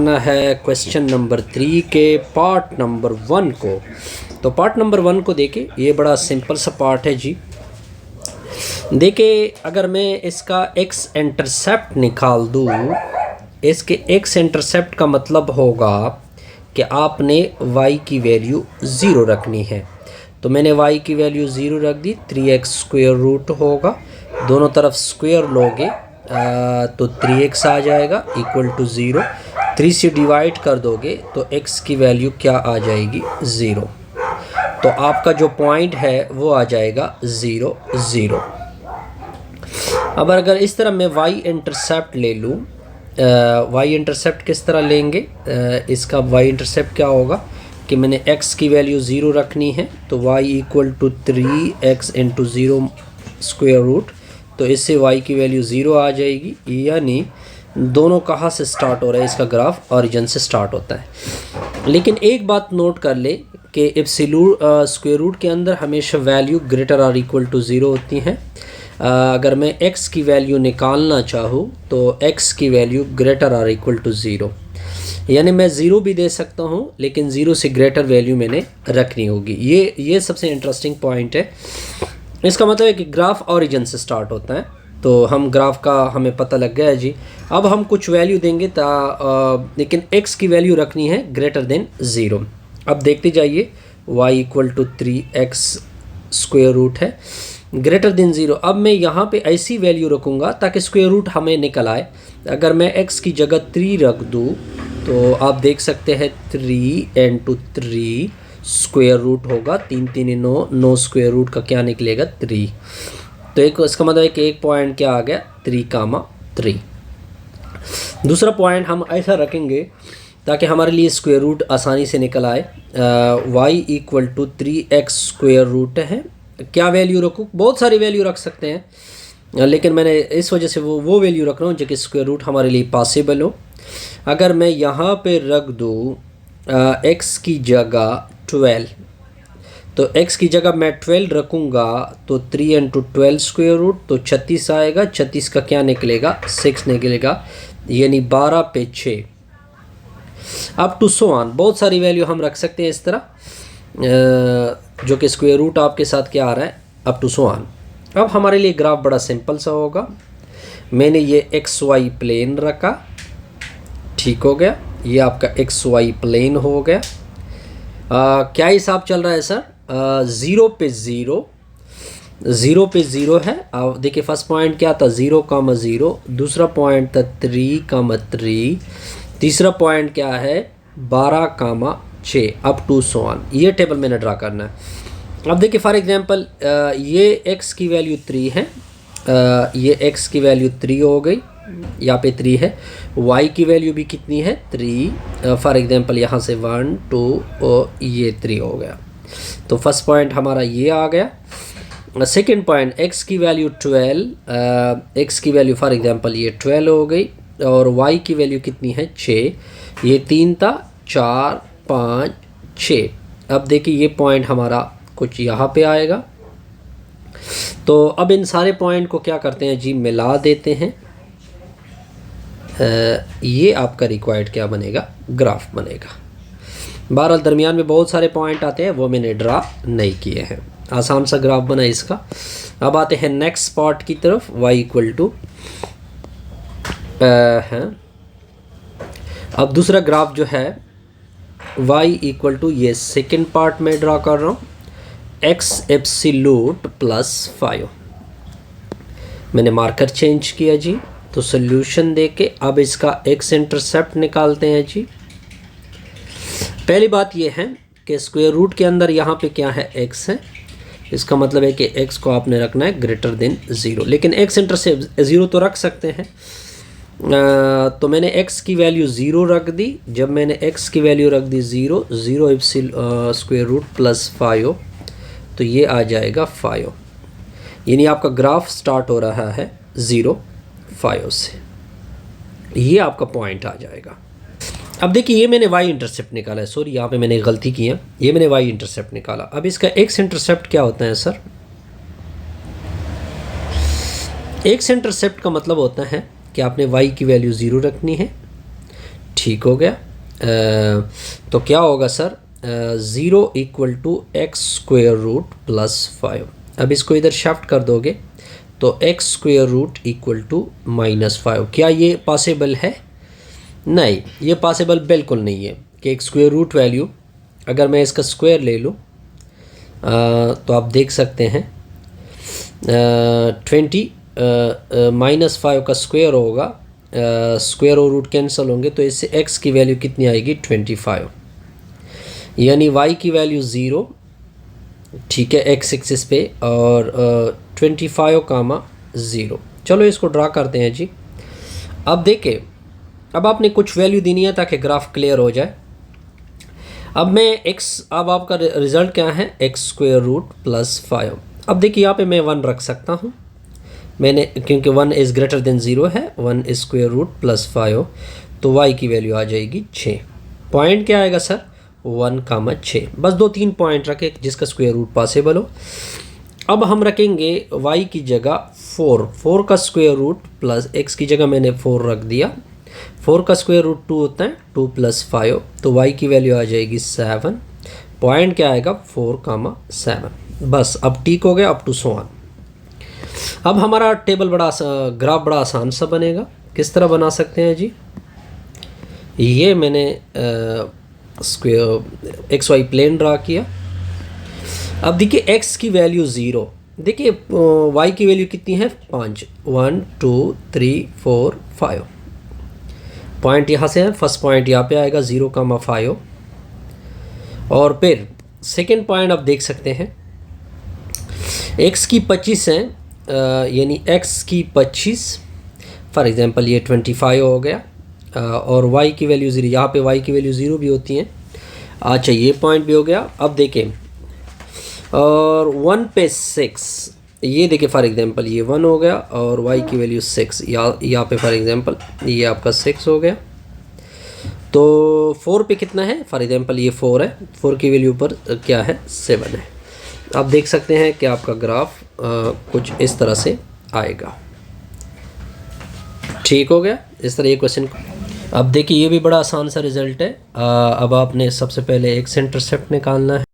करना है question number 3 के पार्ट नंबर 1 को। तो पार्ट नंबर 1 को देखिए, ये बड़ा सिंपल सा पार्ट है जी। देखिए, अगर मैं इसका एक्स इंटरसेप्ट निकाल दूँ, इसके एक्स इंटरसेप्ट का मतलब होगा कि आपने y की वैल्यू 0 रखनी है। तो मैंने y की वैल्यू 0 रख दी, 3x स्क्वायर रूट होगा, दोनों तरफ स्क्वायर लोगे तो 3x आ जाएगा इक्वल टू 0। 3 से डिवाइड कर दोगे तो x की वैल्यू क्या आ जाएगी, 0। तो आपका जो पॉइंट है वो आ जाएगा 0 0। अब अगर इस तरह मैं y इंटरसेप्ट ले लूँ, y इंटरसेप्ट किस तरह लेंगे, इसका y इंटरसेप्ट क्या होगा कि मैंने x की वैल्यू 0 रखनी है, तो y equal to 3x into 0 square root, तो इससे y की वैल्यू 0 आ जाएगी। यानी दोनों कहाँ से स्टार्ट हो रहा है, इसका ग्राफ ओरिजिन से स्टार्ट होता है। लेकिन एक बात नोट कर ले कि एब्सोल्यूट स्क्वायर रूट के अंदर हमेशा वैल्यू ग्रेटर और इक्वल टू 0 होती हैं। अगर मैं x की वैल्यू निकालना चाहूँ तो x की वैल्यू ग्रेटर और इक्वल टू 0, यानी मैं 0 भी दे सकता हूँ लेकिन 0 से ग्रेटर वैल्यू मैंने रखनी होगी। ये सबसे इंटरेस्टिंग पॉइंट है। इसका मतलब है कि ग्राफ ओरिजिन से स्टार्ट होता है। तो हम ग्राफ का हमें पता लग गया है जी। अब हम कुछ वैल्यू देंगे लेकिन x की वैल्यू रखनी है ग्रेटर देन 0। अब देखते जाइए, y equal to 3x square root है ग्रेटर देन 0। अब मैं यहाँ पे ऐसी वैल्यू रखूँगा ताकि स्क्वायर रूट हमें निकल आए। अगर मैं x की जगह 3 रख दूँ तो आप देख सकते हैं 3 इंटू 3 स्क्वायर रूट होगा, 3 3 9, 9 स्क्वायर रूट का क्या निकलेगा, 3। तो एक इसका मतलब है कि एक पॉइंट क्या आ गया, 3, 3। दूसरा पॉइंट हम ऐसा रखेंगे ताकि हमारे लिए स्क्वायर रूट आसानी से निकल आए। y equal to 3x square root है। क्या वैल्यू रखूँ, बहुत सारी वैल्यू रख सकते हैं, लेकिन मैंने इस वजह से वो वैल्यू रख रहा हूँ जो कि स्क्वायर रूट हमारे लिए पॉसिबल हो। अगर मैं यहाँ पे रख दूँ x की जगह 12, तो x की जगह मैं 12 रखूँगा तो 3 इंटू 12 स्क्वायर रूट, तो 36 आएगा। 36 का क्या निकलेगा, 6 निकलेगा, यानी 12 पे 6। अप टू सो ऑन, बहुत सारी वैल्यू हम रख सकते हैं इस तरह, जो कि स्क्वायर रूट आपके साथ क्या आ रहा है, अप टू सो ऑन। अब हमारे लिए ग्राफ बड़ा सिंपल सा होगा। मैंने ये एक्स वाई प्लेन रखा, ठीक हो गया, ये आपका एक्स वाई प्लेन हो गया। क्या हिसाब चल रहा है सर, 0 पे 0, 0 पे 0 है। अब देखिए फर्स्ट पॉइंट क्या था, 0,0, दूसरा पॉइंट था 3,3, तीसरा पॉइंट क्या है 12,6, अप टू सो ऑन। ये टेबल मैंने ड्रा करना है। अब देखिए फॉर एग्जांपल ये x की वैल्यू 3 है, ये x की वैल्यू 3 हो गई, यहाँ पे 3 है। y की वैल्यू भी कितनी है, 3। फॉर एग्जांपल यहाँ से 1 2 और ये 3 हो गया। तो फर्स्ट पॉइंट हमारा ये आ गया। सेकेंड पॉइंट x की वैल्यू 12, x की वैल्यू फॉर एग्जांपल ये 12 हो गई, और y की वैल्यू कितनी है, 6। ये 3 था, 4 5 6। अब देखिए ये पॉइंट हमारा कुछ यहाँ पे आएगा। तो अब इन सारे पॉइंट को क्या करते हैं जी, मिला देते हैं। ये आपका रिक्वायर्ड क्या बनेगा, ग्राफ बनेगा। बहरहाल दरमियान में बहुत सारे पॉइंट आते हैं, वो मैंने ड्रा नहीं किए हैं। आसान सा ग्राफ बना इसका। अब आते हैं नेक्स्ट पार्ट की तरफ, y इक्वल टू है। अब दूसरा ग्राफ जो है y इक्वल टू, ये सेकेंड पार्ट में ड्रा कर रहा हूँ, x एप्सिलूट प्लस 5। मैंने मार्कर चेंज किया जी। तो सोल्यूशन देके अब इसका x इंटरसेप्ट निकालते हैं जी। पहली बात ये है कि स्क्वायर रूट के अंदर यहाँ पे क्या है, x है। इसका मतलब है कि x को आपने रखना है ग्रेटर देन 0, लेकिन x इंटरसेप्ट 0 तो रख सकते हैं। तो मैंने x की वैल्यू 0 रख दी। जब मैंने x की वैल्यू रख दी 0, 0 एप्सिल स्क्वायर रूट प्लस 5, तो ये आ जाएगा 5। यानी आपका ग्राफ स्टार्ट हो रहा है 0 5 से, ये आपका पॉइंट आ जाएगा। अब देखिए ये मैंने y इंटरसेप्ट निकाला है, सॉरी यहाँ पे मैंने गलती की है, ये मैंने y इंटरसेप्ट निकाला। अब इसका x इंटरसेप्ट क्या होता है सर, x इंटरसेप्ट का मतलब होता है कि आपने y की वैल्यू 0 रखनी है, ठीक हो गया। तो क्या होगा sir, 0 equal to x square root plus 5। अब इसको इधर शिफ्ट कर दोगे तो x square root equal to -5। क्या ये पॉसिबल है? नहीं, ये पॉसिबल बिल्कुल नहीं है कि एक स्क्वेयर रूट वैल्यू अगर मैं इसका स्क्वायर ले लूँ तो आप देख सकते हैं 20 -5 का स्क्वायर होगा, स्क्वायर और रूट कैंसिल होंगे तो इससे x की वैल्यू कितनी आएगी 25, यानी y की वैल्यू 0, ठीक है, x एक्सिस पे, और 25, 0। चलो इसको ड्रा करते हैं जी। अब देखिए, अब आपने कुछ वैल्यू देनी है ताकि ग्राफ क्लियर हो जाए। अब आपका रिज़ल्ट क्या है, एक्स स्क्वेयर रूट प्लस 5। अब देखिए यहाँ पे मैं 1 रख सकता हूँ, मैंने, क्योंकि 1 इज़ ग्रेटर देन 0 है, 1 इज स्क्वेयर रूट प्लस 5, तो y की वैल्यू आ जाएगी 6। पॉइंट क्या आएगा सर, 1, 6। बस 2-3 पॉइंट रखें जिसका स्क्वेयर रूट पॉसिबल हो। अब हम रखेंगे y की जगह 4 का स्क्वेयर रूट प्लस x की जगह मैंने 4 रख दिया। 4 का स्क्वेयर रूट 2 होता है, 2 + 5, तो y की वैल्यू आ जाएगी 7। पॉइंट क्या आएगा, 4, 7। बस अब ठीक हो गया, अप टू सो ऑन। अब हमारा टेबल ग्राफ बड़ा आसान सा बनेगा। किस तरह बना सकते हैं जी, ये मैंने square x y plane draw किया। अब देखिए x की वैल्यू 0, देखिए y की वैल्यू कितनी है 5, 1 2 3 4 5। पॉइंट यहाँ से है, फर्स्ट पॉइंट यहाँ पे आएगा 0, 5। और फिर सेकेंड पॉइंट आप देख सकते हैं x की 25 है, यानी x की 25, फॉर एग्जांपल ये 25 हो गया, और y की वैल्यू 0, यहाँ पे y की वैल्यू 0 भी होती है। अच्छा, ये पॉइंट भी हो गया। अब देखें, और 1 पे 6, ये देखिए फॉर एग्जांपल ये 1 हो गया, और y की वैल्यू 6, यहाँ पे फॉर एग्जांपल ये आपका 6 हो गया। तो 4 पे कितना है, फॉर एग्जांपल ये 4 है, 4 की वैल्यू पर क्या है 7 है। आप देख सकते हैं कि आपका ग्राफ कुछ इस तरह से आएगा। ठीक हो गया, इस तरह ये क्वेश्चन। अब देखिए ये भी बड़ा आसान सा रिज़ल्ट है। अब आपने सबसे पहले एक्स इंटरसेप्ट निकालना है।